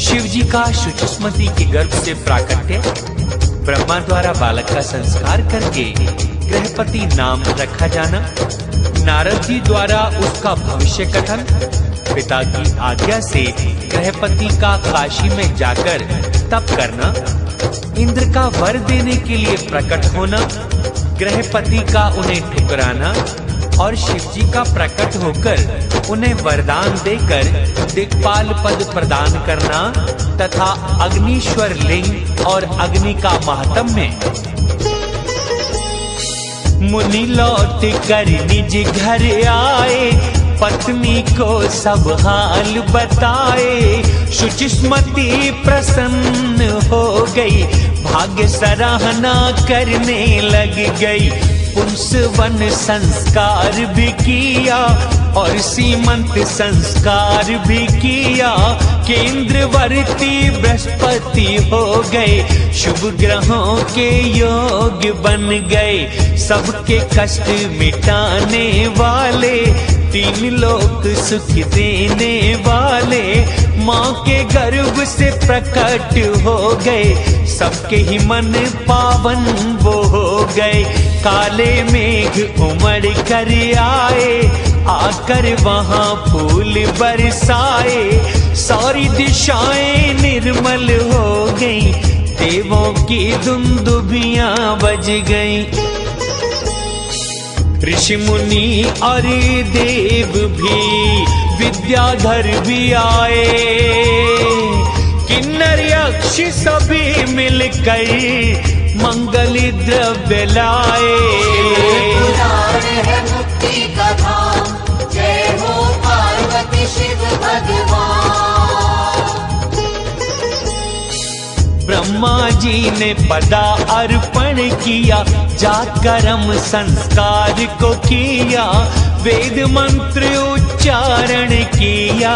शिवजी का शुचिस्मती के गर्भ से प्राकट्य, ब्रह्मा द्वारा बालक का संस्कार करके गृहपति नाम रखा जाना, नारद जी द्वारा उसका भविष्य कथन, पिता की आज्ञा से गृहपति का काशी में जाकर तप करना, इंद्र का वर देने के लिए प्रकट होना, गृहपति का उन्हें ठुकराना और शिवजी का प्रकट होकर उन्हें वरदान देकर दिक्पाल पद प्रदान करना तथा अग्निश्वर लिंग और अग्नि का महात्म्य। मुनि लौट कर निज घर आए, पत्नी को सब हाल बताए, शुचिस्मती प्रसन्न हो गई, भाग्य सराहना करने लग गई, पुंसवन संस्कार भी किया और सीमंत संस्कार भी किया, केंद्रवर्ती बृहस्पति हो गए, शुभ ग्रहों के योग बन गए, सबके कष्ट मिटाने वाले, तीन लोक सुख देने वाले, माँ के गर्भ से प्रकट हो गए, सबके ही मन पावन वो हो गए, काले मेघ उमड़ कर आए, आकर वहाँ फूल बरसाए, सारी दिशाएं निर्मल हो गई, देवों की दुंदुभियां बज गई, ऋषि मुनि और देव भी विद्याधर भी आए, किन्नर यक्ष सभी मिलकर मंगल द्रव्य लाए। पुराण है मुक्ति का धाम, जय हो पार्वती शिव भगवान। ब्रह्मा जी ने पदा अर्पण किया, जाकर्म संस्कार को किया, वेद मंत्र उच्चारण किया,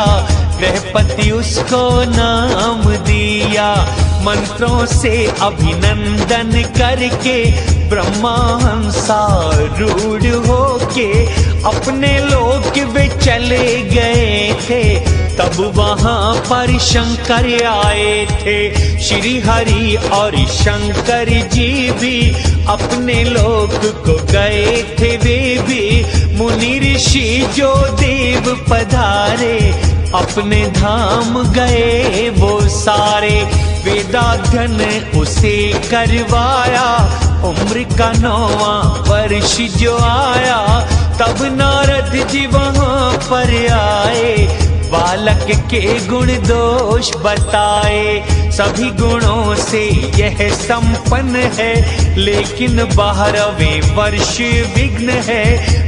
गृहपति उसको नाम दिया, मंत्रों से अभिनंदन करके ब्रह्मा हंसारूढ़ होके अपने लोक में चले गए थे, तब वहां पर शंकर आए थे, श्री हरि और शंकर जी भी अपने लोक को गए थे, वे भी मुनि ऋषि जो देव पधारे, अपने धाम गए वो सारे, वेदाध्ययन उसे करवाया, उम्र का 9वां वर्ष जो आया, तब नारद जी वहां पर आए, बालक के गुण दोष बताए, सभी गुणों से यह संपन्न है, लेकिन 12वें वर्ष विघ्न है,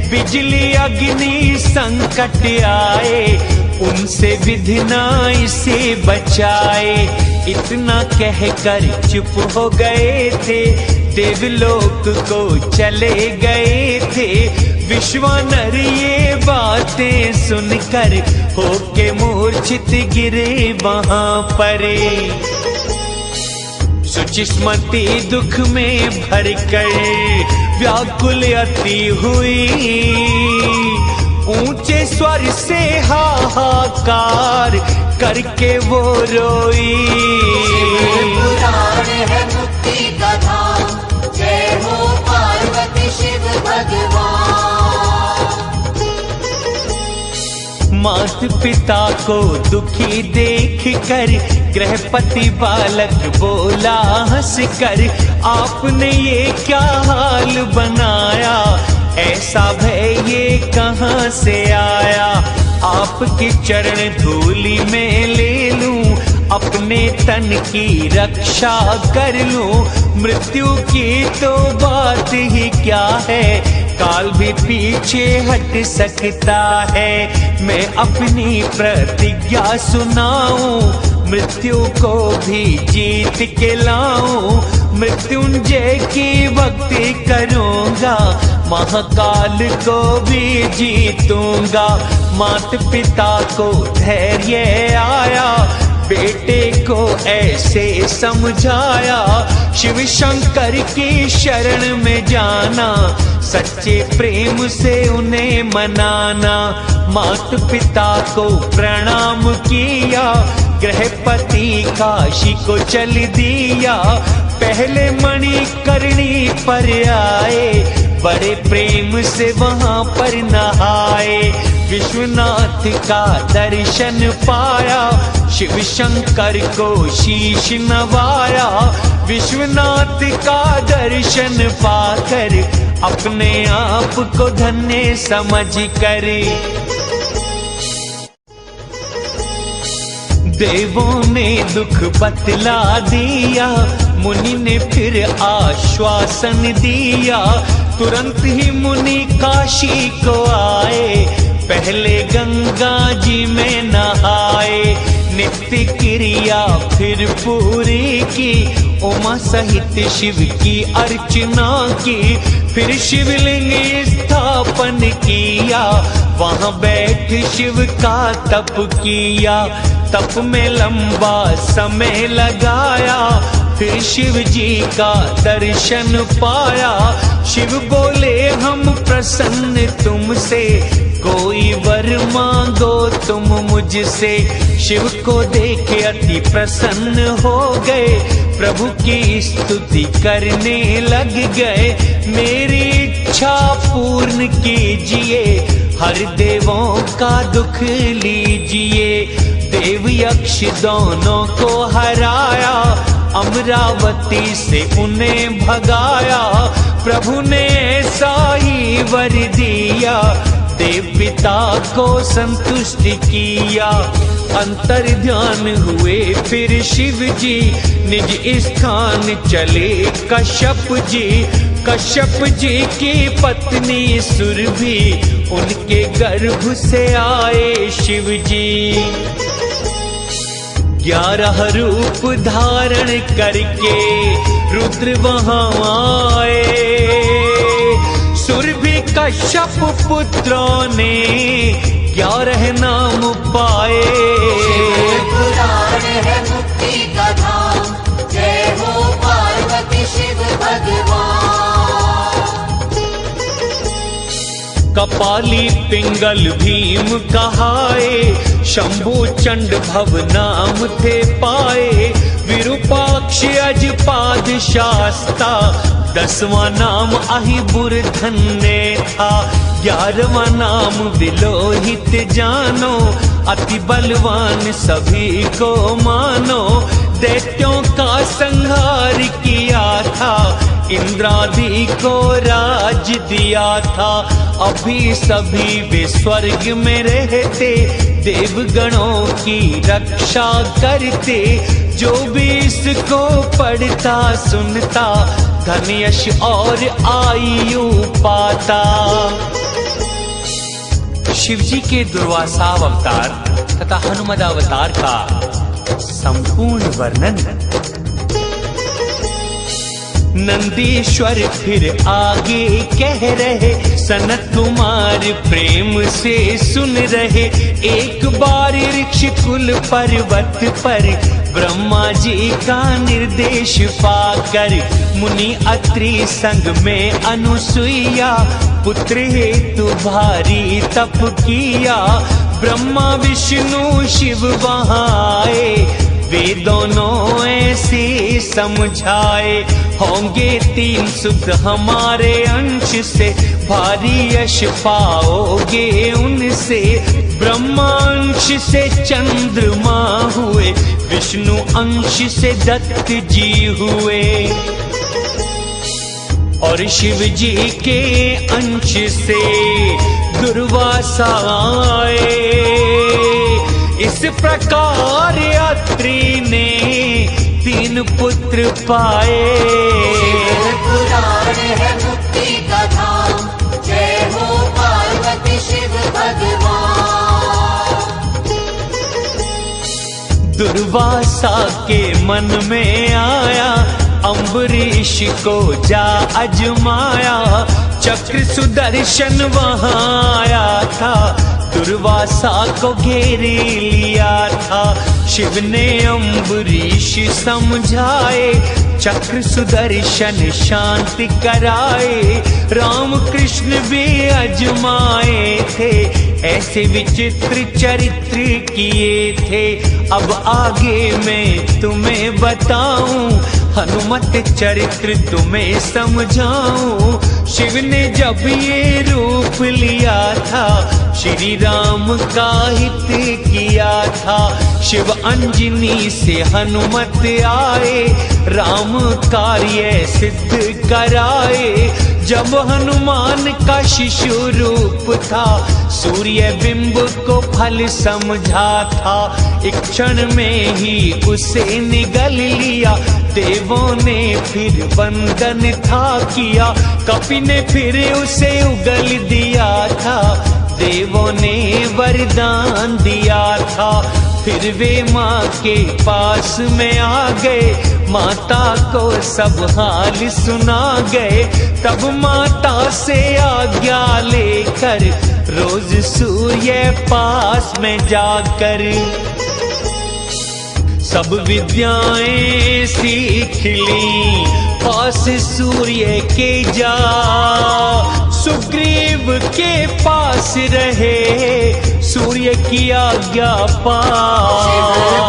बिजली अग्नि संकट आए, उनसे विधना इसे बचाए, इतना कहकर चुप हो गए थे, देवलोक को चले गए थे, विश्वानर ये बातें सुनकर होके मूर्छित गिरे वहां परे, शुचिस्मती दुख में भरकर व्याकुल अति हुई, ऊंचे स्वर से हाहाकार करके वो रोई। पुराण है मुक्ति का धाम, जय हो पार्वती शिव भगवान। मात पिता को दुखी देख कर गृहपति बालक बोला हंस कर, आपने ये क्या हाल बनाया, ऐसा भय ये कहाँ से आया, आपके चरण धूलि में ले लूं, अपने तन की रक्षा कर लूं, मृत्यु की तो बात ही क्या है, काल भी पीछे हट सकता है, मैं अपनी प्रतिज्ञा सुनाऊं, मृत्यु को भी जीत के लाऊं, मृत्युंजय की भक्ति करूंगा, महाकाल को भी जीतूंगा, मात पिता को धैर्य आया, बेटे को ऐसे समझाया, शिव शंकर की शरण में जाना, सच्चे प्रेम से उन्हें मनाना, मात पिता को प्रणाम किया, गृहपति काशी को चल दिया। पहले मणिकर्णी पर आए, बड़े प्रेम से वहां पर नहाए। विश्वनाथ का दर्शन पाया, शिव शंकर को शीश नवाया। विश्वनाथ का दर्शन पाकर अपने आप को धन्य समझ कर देवों ने दुख बतला दिया। मुनि ने फिर आश्वासन दिया। तुरंत ही मुनि काशी को आए, पहले गंगा जी में नहाए। नित्य क्रिया फिर पूरी की, उमा सहित शिव की अर्चना की। फिर शिवलिंग स्थापन किया, वहां बैठ शिव का तप किया। तप में लंबा समय लगाया, फिर शिव जी का दर्शन पाया। शिव बोले हम प्रसन्न तुमसे, कोई वर मांगो तुम मुझसे। शिव को देखे अति प्रसन्न हो गए, प्रभु की स्तुति करने लग गए। मेरी इच्छा पूर्ण कीजिए, हर देवों का दुख लीजिए। देव यक्ष दोनों को हराया, अमरावती से उन्हें भगाया। प्रभु ने ऐसा ही वर दिया, देव पिता को संतुष्ट किया। अंतर ध्यान हुए फिर शिव जी, निज स्थान चले कश्यप जी। कश्यप जी की पत्नी सुरभि, उनके गर्भ से आए शिव जी। 11 रूप धारण करके रुद्र वहां आए। सुरभि कश्यप पुत्रों ने 11 नाम पाए। पुराण है मुक्ति का धाम, जय हो पार्वती शिव भगवान। कपाली पिंगल भीम कहाए, शंभु चंड भव नाम थे पाए। विरूपाक्ष अजपाद शास्ता, 10वां नाम अहिबुरधन ने था। 11वां नाम विलोहित जानो, अति बलवान सभी को मानो। दैत्यों का संहार किया था, इंद्रादि को राज दिया था। अभी सभी वे स्वर्ग में रहते, देवगणों की रक्षा करते। जो भी इसको पढ़ता सुनता, धन यश और आयु पाता। शिवजी के दुर्वासा अवतार तथा हनुमद अवतार का संपूर्ण वर्णन। नंदीश्वर फिर आगे कह रहे, सनत कुमार प्रेम से सुन रहे। एक बार ऋषिकुल पर्वत पर ब्रह्मा जी का निर्देश पाकर, मुनि अत्रि संग में अनुसुईया, पुत्र हेतु भारी तप किया। ब्रह्मा विष्णु शिव वहां आए, वे दोनों ऐसे समझाए। होंगे 3 सुख हमारे अंश से, भारी यश पाओगे उनसे। ब्रह्मा अंश से चंद्रमा हुए, विष्णु अंश से दत्त जी हुए। और शिव जी के अंश से दुर्वासा आए। इस प्रकार अत्रि ने 3 पुत्र पाए। पुराण है मुक्ति का धाम, जय हो पार्वती शिव भगवान। दुर्वासा के मन में आया, अम्बरीश को जा अजमाया। चक्र सुदर्शन वहां आया था, दुर्वासा को घेर लिया था। शिव ने अम्बरीश समझाए, चक्र सुदर्शन शांति कराए, राम कृष्ण भी अजमाए थे, ऐसे विचित्र चरित्र किए थे। अब आगे मैं तुम्हें बताऊं, हनुमत चरित्र तुम्हें समझाऊं। शिव ने जब ये रूप लिया था, श्री राम का हित किया था। शिव अंजनी से हनुमत आए, राम कार्य सिद्ध कराए। जब हनुमान का शिशु रूप था, सूर्य बिंब को फल समझा था। एक क्षण में ही उसे निगल लिया, देवों ने फिर वंदन था किया। कपि ने फिर उसे उगल दिया था, देवों ने वरदान दिया था। फिर वे माँ के पास में आ गए, माता को सब हाल सुना गए। तब माता से आज्ञा लेकर रोज सूर्य पास में जाकर सब विद्याएं सीख ली, पास सूर्य के जा। सुग्रीव के पास रहे, सूर्य की आज्ञा पा।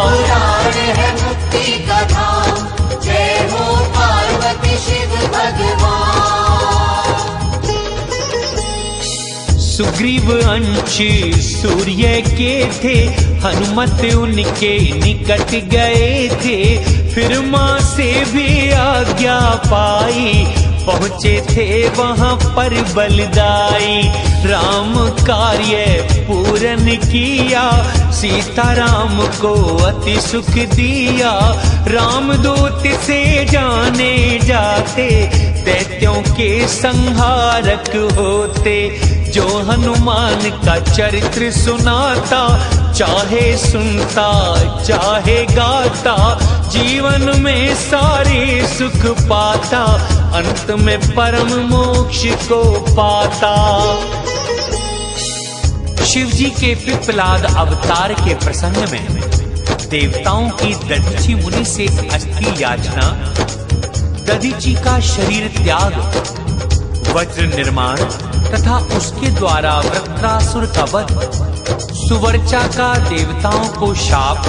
पुराण है मुक्ति का धाम, जय हो पार्वती शिव भगवान। सुग्रीव अंश सूर्य के थे, हनुमत उनके निकट गए थे। फिर माँ से भी आज्ञा पाई, पहुँचे थे वहाँ पर बलदाई। राम कार्य पूर्ण किया, सीता राम को अति सुख दिया। रामदूत से जाने जाते, दैत्यों के संहारक होते। जो हनुमान का चरित्र सुनाता, चाहे सुनता चाहे गाता, जीवन में सारे सुख पाता, अंत में परम मोक्ष को पाता। शिव जी के पिप्पलाद अवतार के प्रसंग में देवताओं की दधीची मुनि से अस्थि याचना, दधीची का शरीर त्याग, वज्र निर्माण तथा उसके द्वारा वृत्रासुर का वध, सुवर्चा का देवताओं को शाप,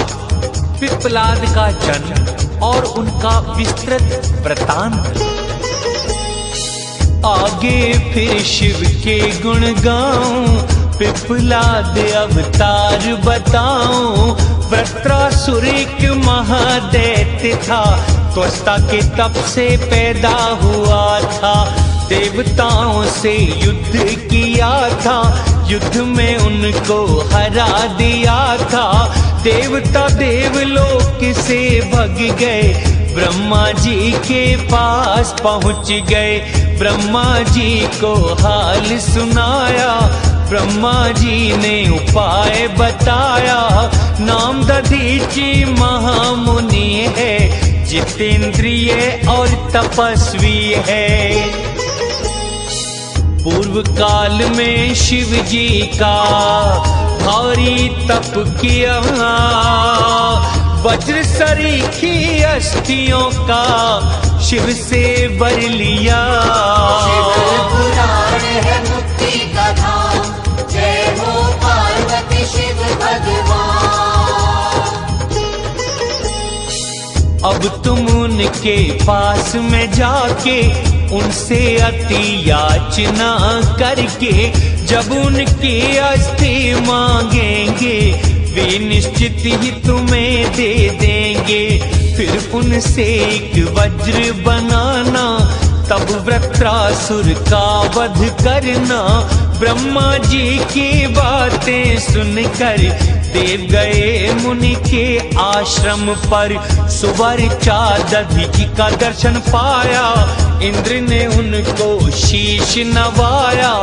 पिप्पलाद का जन्म और उनका विस्तृत वृतांत। आगे फिर शिव के गुण गाऊं, पिप्पलाद अवतार बताऊं। वृत्रासुर एक महादैत्य था, त्वष्टा के तप से पैदा हुआ था। देवताओं से युद्ध किया था, युद्ध में उनको हरा दिया था। देवता देवलोक से भग गए, ब्रह्मा जी के पास पहुंच गए। ब्रह्मा जी को हाल सुनाया, ब्रह्मा जी ने उपाय बताया। नाम दधीची महामुनि है, जितेंद्रिय और तपस्वी है। पूर्व काल में शिव जी का भारी तप किया, वज्र सरीखी अस्थियों का शिव से वर लिया। पुराण है मुक्ति का धाम, जय हो पार्वती शिव भगवान। अब तुम उनके पास में जाके, उनसे अति याचना करके, जब उनकी अस्थि मांगेंगे, वे निश्चित ही तुम्हें दे देंगे। फिर उनसे एक वज्र बनाना, तब वृत्रासुर का वध करना। ब्रह्मा जी की बातें सुनकर देव गए मुनि के आश्रम पर। सुवर्चा दधीची का दर्शन पाया, इंद्र ने उनको शीश नवाया।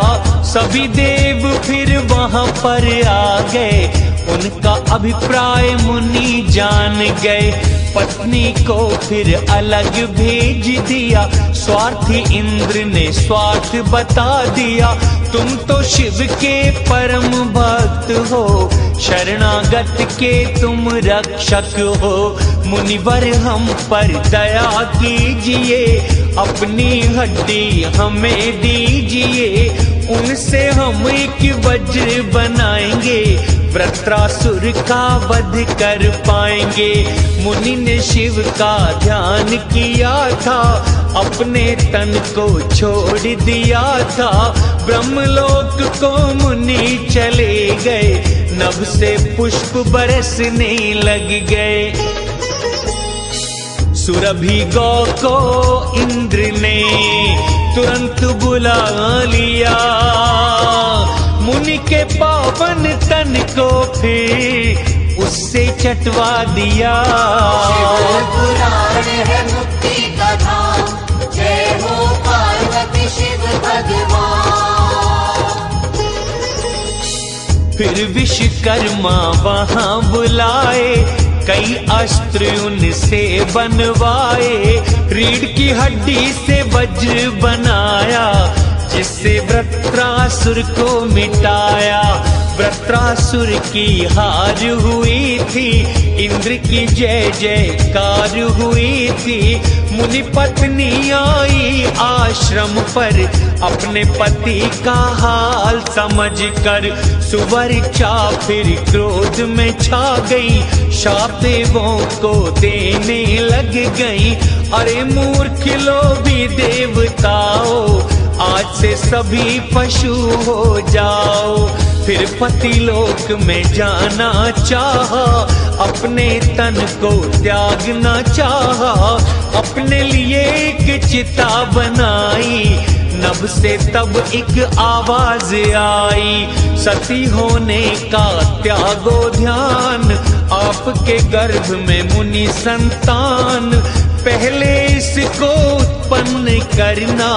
सभी देव फिर वहां पर आ गए, उनका अभिप्राय मुनि जान गए। पत्नी को फिर अलग भेज दिया। स्वार्थी इंद्र ने स्वार्थ बता दिया। तुम तो शिव के परम भक्त हो, शरणागत के तुम रक्षक हो। मुनिवर हम पर दया कीजिए, अपनी हड्डी हमें दीजिए, उनसे हम एक वज्र बनाएंगे, वृत्रासुर का वध कर पाएंगे। मुनि ने शिव का ध्यान किया था, अपने तन को छोड़ दिया था। ब्रह्मलोक को मुनि चले गए, नभ से पुष्प बरसने लग गए। सुरभि गौ को इंद्र ने तुरंत बुला लिया, मुनि के पावन तन को फिर उससे चटवा दिया। शिव पुराण है मुक्ति का धाम, जय हो पार्वती शिव भगवान। फिर विश्वकर्मा वहां बुलाए, कई अस्त्र उनसे बनवाए। रीढ़ की हड्डी से वज्र बनाया, जिससे वृत्रासुर को मिटाया। वृत्रासुर की हार हुई थी, इंद्र की जय जयकार हुई थी। मुनि पत्नी आई आश्रम पर, अपने पति का हाल समझकर सुवर्चा फिर क्रोध में छा गई, शाप देवों को देने लग गई। अरे मूर्ख लोभी देवताओं, आज से सभी पशु हो जाओ। फिर पति लोक में जाना चाहा, अपने तन को त्यागना चाहा। अपने लिए एक चिता बनाई, नभ से तब एक आवाज आई, सती होने का त्यागो ध्यान, आपके गर्भ में मुनि संतान। पहले इसको उत्पन्न करना,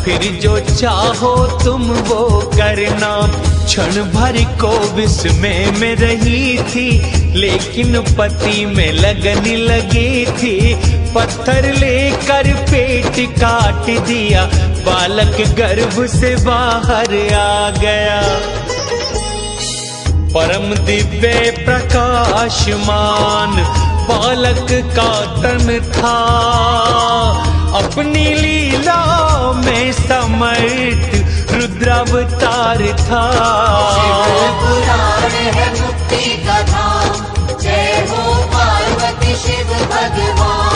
फिर जो चाहो तुम वो करना। क्षण भर को विस्मय में रही थी, लेकिन पति में लगन लगी थी। पत्थर लेकर पेट काट दिया, बालक गर्भ से बाहर आ गया। परम दिव्य प्रकाशमान बालक का तन था, अपनी लीला में समर्थ रुद्रावतार था। शिव पुराण है मुक्ति का धाम, जय हो पार्वती शिव भगवान।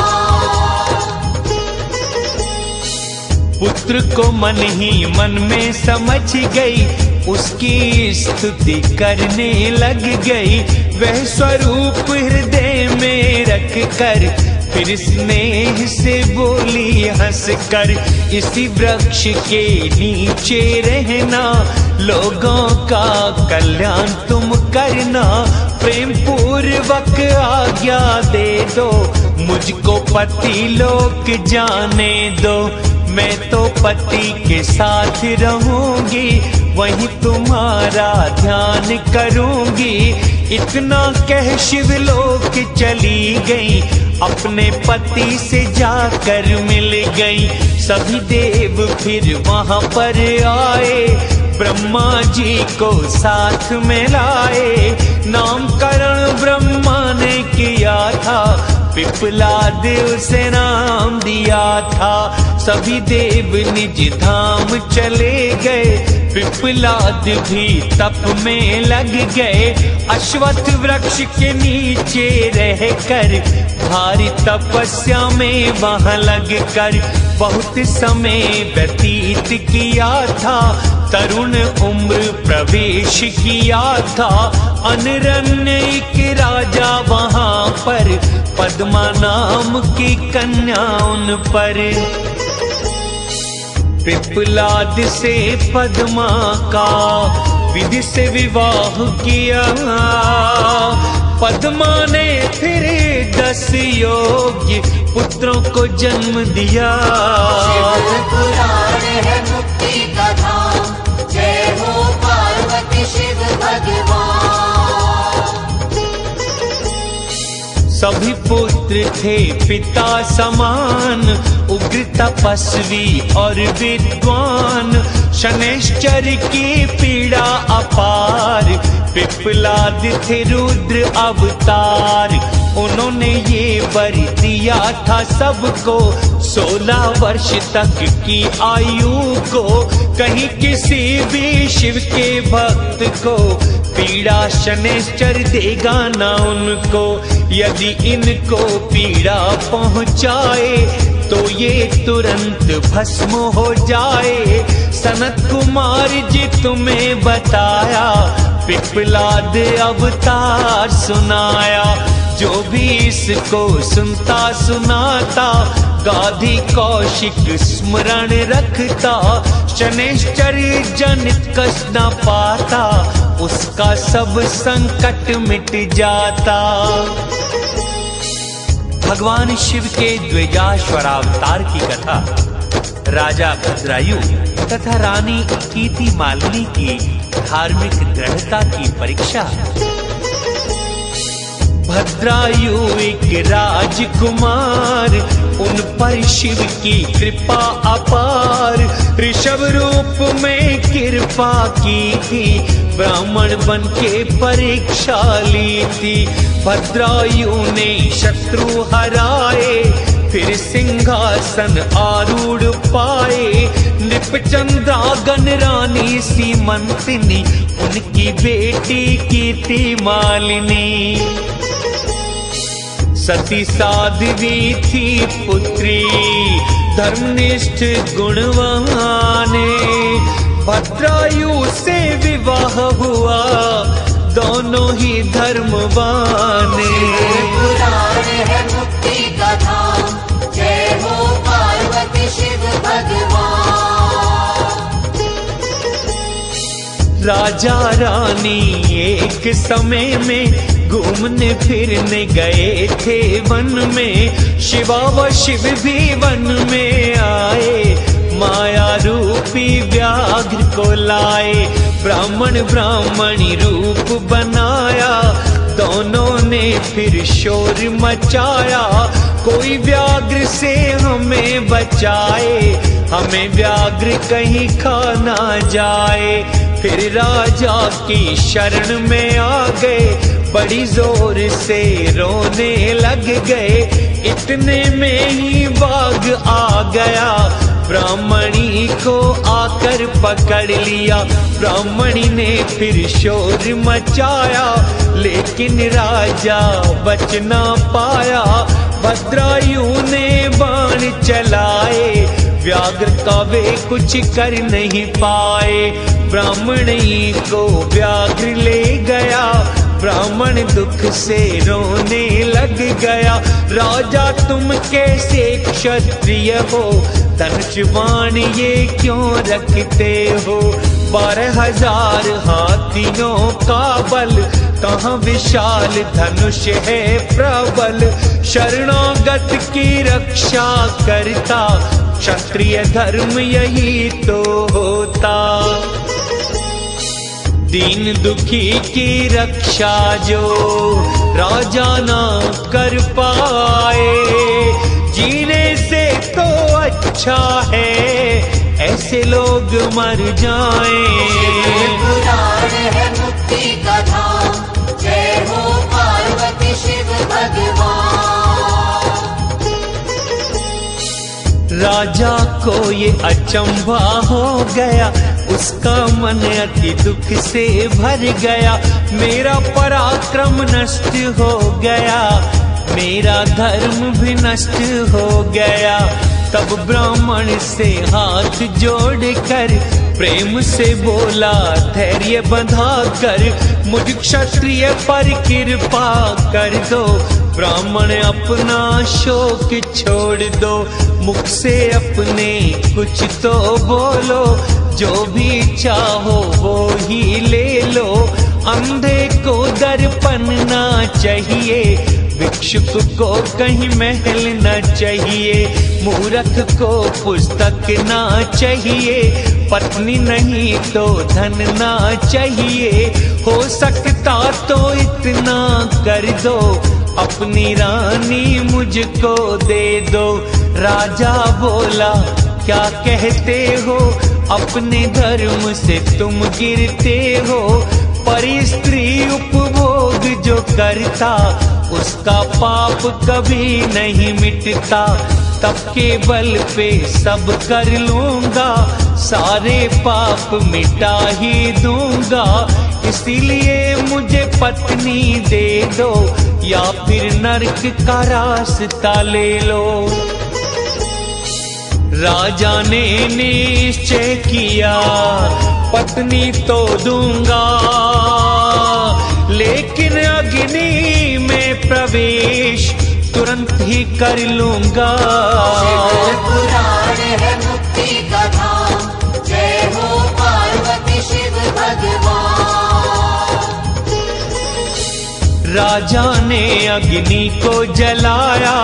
पुत्र को मन ही मन में समझ गई, उसकी स्तुति करने लग गई। वह स्वरूप हृदय में रख कर फिर स्नेह से बोली हंस कर, इसी वृक्ष के नीचे रहना, लोगों का कल्याण तुम करना। प्रेम पूर्वक आज्ञा दे दो, मुझको पति लोक जाने दो। मैं तो पति के साथ रहूंगी, वहीं तुम्हारा ध्यान करूंगी। इतना कह शिवलोक चली गई, अपने पति से जाकर मिल गई। सभी देव फिर वहां पर आए, ब्रह्मा जी को साथ में लाए। नामकरण ब्रह्मा ने किया था, पिपलाद उसे नाम दिया था। सभी देव निज धाम चले गए, पिपलाद भी तप में लग गए। अश्वत्थ वृक्ष के नीचे रहकर भारी तपस्या में वहां लग कर बहुत समय व्यतीत किया था। तरुण उम्र प्रवेश किया था, अनरण्य एक राजा वहां पर, पद्मा नाम की कन्या उन पर। पिपलाद से पद्मा का विधि से विवाह किया, पद्मा ने फिर 10 योग्य पुत्रों को जन्म दिया। शिव पुराण है मुक्ति का धाम, जय हो पार्वती शिव भगवान। सभी पुत्र थे पिता समान, उग्र तपस्वी और विद्वान। शनैश्चर की पीड़ा अपार, पिप्पलाद थे रुद्र अवतार। उन्होंने ये वर दिया था सबको, 16 वर्ष तक की आयु को। कहीं किसी भी शिव के भक्त को पीड़ा शनैश्चर देगा ना उनको। यदि इनको पीड़ा पहुँचाए तो ये तुरंत भस्म हो जाए। सनत कुमार जी तुम्हें बताया, पिप्पलाद अवतार सुनाया। जो भी इसको सुनता सुनाता, गाधी कौशिक स्मरण रखता। शनैश्चर जन कष्ट न पाता, उसका सब संकट मिट जाता। भगवान शिव के द्विजाश्वरावतार की कथा राजा भद्रायु तथा रानी कीति मालिनी की धार्मिक दृढ़ता की परीक्षा। भद्रायु एक राजकुमार, उन पर शिव की कृपा अपार। ऋषभ रूप में कृपा की थी, ब्राह्मण बन के परीक्षा ली थी। भद्रायु ने शत्रु हराए, फिर सिंहासन आरूढ़ पाए। नृपचंद्रागन रानी सीमंतिनी, उनकी बेटी कीति मालिनी। सती साध्वी थी पुत्री, धर्मनिष्ठ गुणवाने। भद्रायु से विवाह हुआ, दोनों ही धर्मवाने। पुराण है मुक्ति का धाम, जय हो पार्वती शिव भगवान। राजा रानी एक समय में घूमने फिरने गए थे वन में। शिवा व शिव भी वन में आए, माया रूपी व्याघ्र को लाए। ब्राह्मण ब्राह्मणी रूप बनाया, दोनों ने फिर शोर मचाया। कोई व्याघ्र से हमें बचाए, हमें व्याघ्र कहीं खा ना जाए। फिर राजा की शरण में आ गए, बड़ी जोर से रोने लग गए। इतने में ही बाघ आ गया, ब्राह्मणी को आकर पकड़ लिया। ब्राह्मणी ने फिर शोर मचाया, लेकिन राजा बच ना पाया। भद्रायु ने बाण चलाए, व्याघ्र का वे कुछ कर नहीं पाए। ब्राह्मणी को व्याघ्र ले गया, ब्राह्मण दुख से रोने लग गया। राजा तुम कैसे क्षत्रिय हो, धनुष बाण ये क्यों रखते हो। 12,000 हाथियों का बल, कहाँ विशाल धनुष है प्रबल। शरणागत की रक्षा करता, क्षत्रिय धर्म यही तो होता। दीन दुखी की रक्षा जो राजा ना कर पाए, जीने से तो अच्छा है ऐसे लोग मर जाएं। पुराण है मुक्ति का धाम, जय हो पार्वती शिव भगवान। राजा को ये अचंभा हो गया, उसका मन अति दुख से भर गया। मेरा पराक्रम नष्ट हो गया, मेरा धर्म भी नष्ट हो गया। तब ब्राह्मण से हाथ जोड़कर प्रेम से बोला धैर्य बंधा कर, मुझ क्षत्रिय पर कृपा कर दो। ब्राह्मण अपना शोक छोड़ दो, मुख से अपने कुछ तो बोलो। जो भी चाहो वो ही ले लो, अंधे को दर्पण ना चाहिए, भिक्षुक को कहीं महल न चाहिए, मूर्ख को पुस्तक ना चाहिए, पत्नी नहीं तो धन ना चाहिए। हो सकता तो इतना कर दो, अपनी रानी मुझको दे दो। राजा बोला क्या कहते हो, अपने धर्म से तुम गिरते हो। पर स्त्री उपभोग जो करता उसका पाप कभी नहीं मिटता। तब के बल पे सब कर लूंगा, सारे पाप मिटा ही दूंगा। इसीलिए मुझे पत्नी दे दो या फिर नरक का रास्ता ले लो। राजा ने निश्चय किया पत्नी तो दूंगा, लेकिन अग्नि में प्रवेश तुरंत ही कर लूंगा। शिव पुराण है मुक्ति का धाम, जय हो पार्वती शिव भगवान। राजा ने अग्नि को जलाया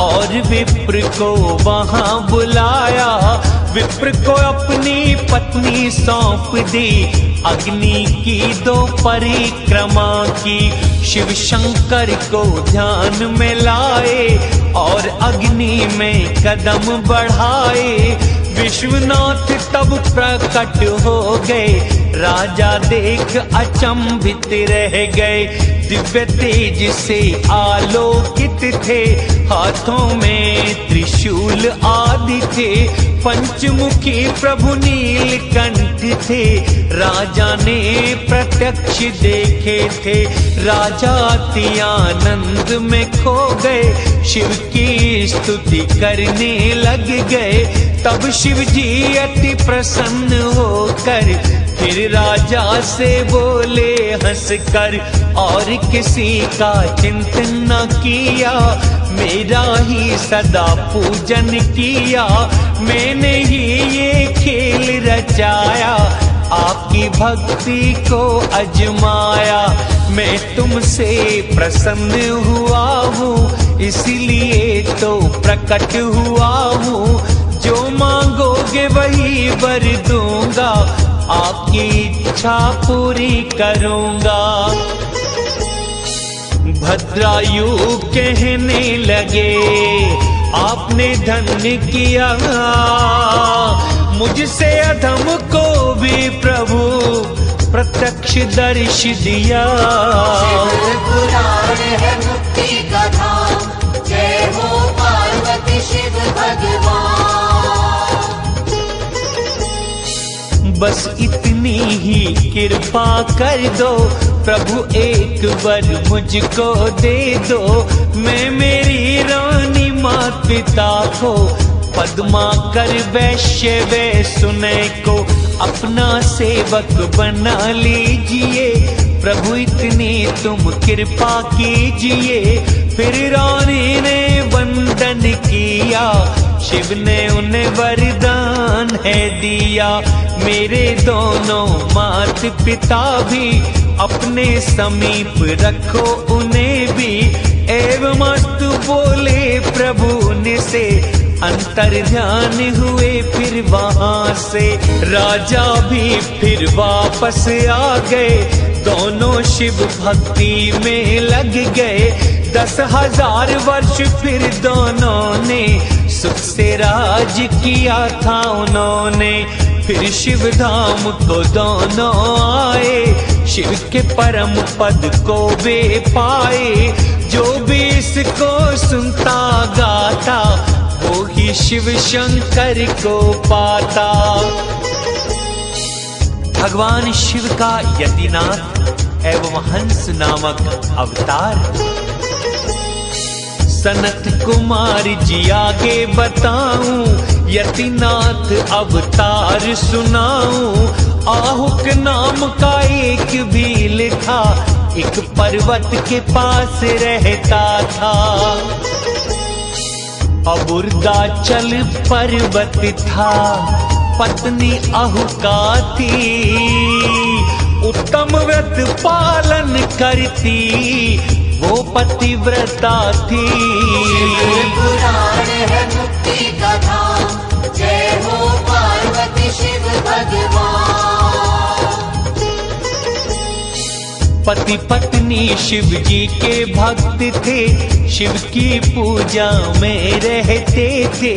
और विप्र को वहां बुलाया। विप्र को अपनी पत्नी सौंप दी, अग्नि की 2 परिक्रमा की। शिव शंकर को ध्यान में लाए और अग्नि में कदम बढ़ाए। विश्वनाथ तब प्रकट हो गए, राजा देख अचंभित रह गए। दिव्य तेज से आलोकित थे, हाथों में त्रिशूल आदि थे। पंचमुखी प्रभु नीलकंठ थे, राजा ने प्रत्यक्ष देखे थे। राजा अति आनंद में खो गए, शिव की स्तुति करने लग गए। तब शिव जी अति प्रसन्न होकर फिर राजा से बोले हंसकर, और किसी का चिंतन न किया, मेरा ही सदा पूजन किया। मैंने ही ये खेल रचाया, आपकी भक्ति को अजमाया। मैं तुमसे प्रसन्न हुआ हूँ, इसलिए तो प्रकट हुआ हूँ। जो मांगोगे वही वर दूंगा, आपकी इच्छा पूरी करूंगा। भद्रायु कहने लगे, आपने धन्य किया मुझसे अधम को भी प्रभु प्रत्यक्ष दर्श दिया। शिव पुराण है मुक्ति का धाम, जय हो पार्वती शिव भगवान। बस इतनी ही कृपा कर दो प्रभु, एक बार मुझको दे दो। मैं मेरी रानी मात पिता को पद्मा कर वैश्य वे सुने को अपना सेवक बना लीजिए। प्रभु इतनी तुम कृपा कीजिए। फिर रानी ने वंदन किया, शिव ने उन्हें वरदान है दिया। मेरे दोनों मात पिता भी अपने समीप रखो उन्हें भी। एवं मस्तु बोले प्रभु ने से, अंतर ध्यान हुए फिर वहां से। राजा भी फिर वापस आ गए, दोनों शिव भक्ति में लग गए। 10,000 वर्ष फिर दोनों ने सुख से राज किया था उन्होंने। फिर शिव धाम को दोनों आए, शिव के परम पद को वे पाए। जो भी इसको सुनता गाता, वो ही शिव शंकर को पाता। भगवान शिव का यतिनाथ एवं हंस नामक अवतार। सनत कुमार जी आगे बताऊं, यतिनाथ अवतार सुनाऊं। आहुक नाम का एक भील था, एक पर्वत के पास रहता था। अबुर्दाचल पर्वत था, पत्नी अहुका थी। उत्तम व्रत पालन करती, वो पतिव्रता थी। शिव पुराण है मुक्ति का धाम, जय हो पार्वती शिव भगवान। पति पत्नी शिव जी के भक्त थे, शिव की पूजा में रहते थे।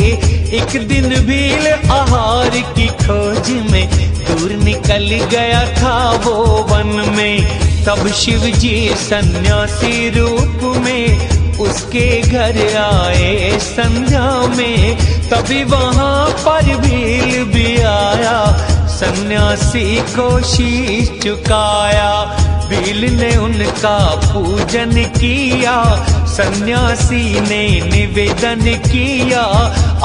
एक दिन भील आहार की खोज में दूर निकल गया था वो वन में। तब शिव जी सन्यासी रूप में उसके घर आए संध्या में। तभी वहां पर भील भी आया, सन्यासी को शीश झुकाया। भील ने उनका पूजन किया, सन्यासी ने निवेदन किया,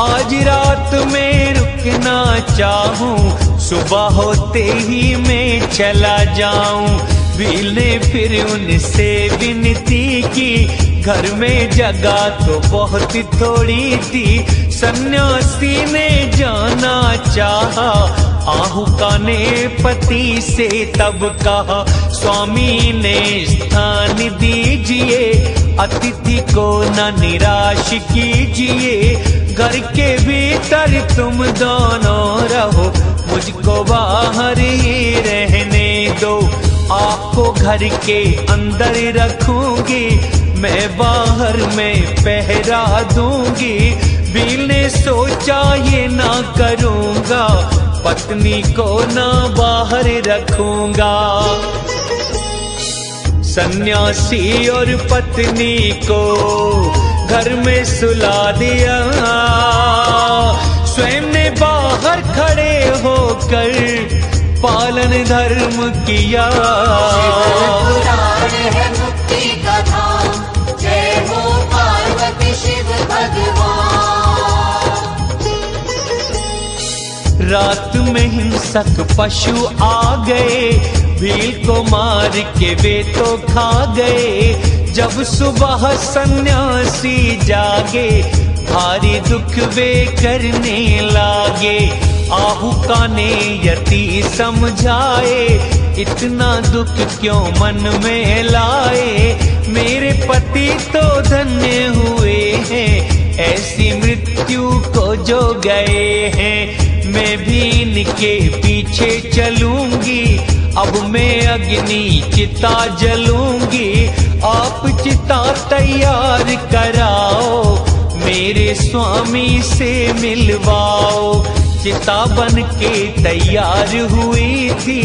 आज रात में रुकना चाहूं, सुबह होते ही मैं चला जाऊं। भील ने फिर उनसे विनती की, घर में जगह तो बहुत थोड़ी थी। सन्यासी ने जाना चाहा, आहुका ने पति से तब कहा, स्वामी ने स्थान दीजिए, अतिथि को न निराश कीजिए। घर के भीतर तुम दोनों रहो, मुझको बाहर ही रहने दो। आपको घर के अंदर रखूंगी, मैं बाहर में पहरा दूंगी। भील ने सोचा ये ना करूंगा, पत्नी को ना बाहर रखूंगा। सन्यासी और पत्नी को घर में सुला दिया, स्वयं ने बाहर खड़े होकर पालन धर्म किया। पुराण है मुक्ति का धाम, जय हो पार्वती शिव भगवान। रात में हिंसक पशु आ गए, भील को मार के वे तो खा गए। जब सुबह सन्यासी जागे, भारी दुख वे करने लागे। आहुका ने यति समझाए, इतना दुख क्यों मन में लाए। मेरे पति तो धन्य हुए हैं, ऐसी मृत्यु को जो गए हैं। मैं भी इनके पीछे चलूंगी, अब मैं अग्नि चिता जलूंगी। आप चिता तैयार कराओ, मेरे स्वामी से मिलवाओ। चिता बन के तैयार हुई थी,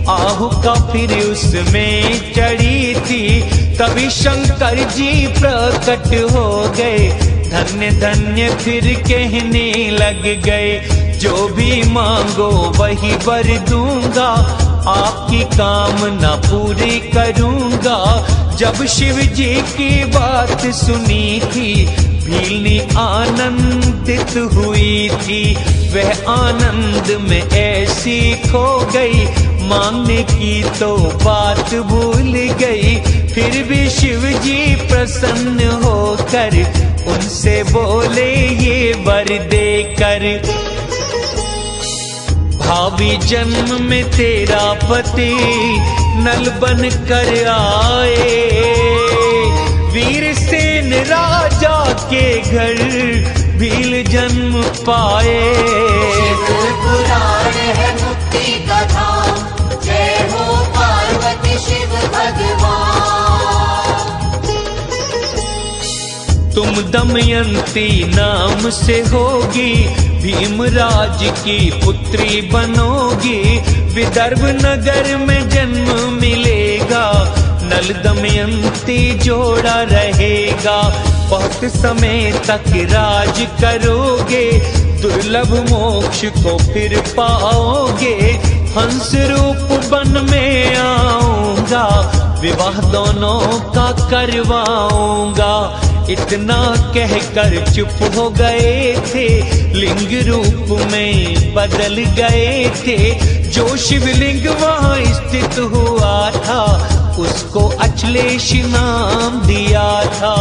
आहुका फिर उसमें चढ़ी थी। तभी शंकर जी प्रकट हो गए, धन्य धन्य फिर कहने लग गए। जो भी मांगो वही वर दूंगा, आपकी कामना पूरी करूंगा। जब शिव जी की बात सुनी थी, भीलनी आनंदित हुई थी। वह आनंद में ऐसी खो गई, मांगने की तो बात भूल गई। फिर भी शिव जी प्रसन्न होकर उनसे बोले ये वर देकर, भावी जन्म में तेरा पति नल बन कर आए। वीरसेन राजा के घर भील जन्म पाए। शिव पुराण है मुक्ति का धाम, जय हो पार्वती शिव भगवान। तुम दमयंती नाम से होगी, भीमराज की पुत्री बनोगी। विदर्भ नगर में जन्म मिलेगा, नल दमयंती जोड़ा रहेगा। बहुत समय तक राज करोगे, दुर्लभ मोक्ष को फिर पाओगे। हंस रूप वन में आऊंगा, विवाह दोनों का करवाऊंगा। इतना कहकर चुप हो गए थे, लिंग रूप में बदल गए थे। जो शिवलिंग वहाँ स्थित हुआ था, उसको अचलेश नाम दिया था।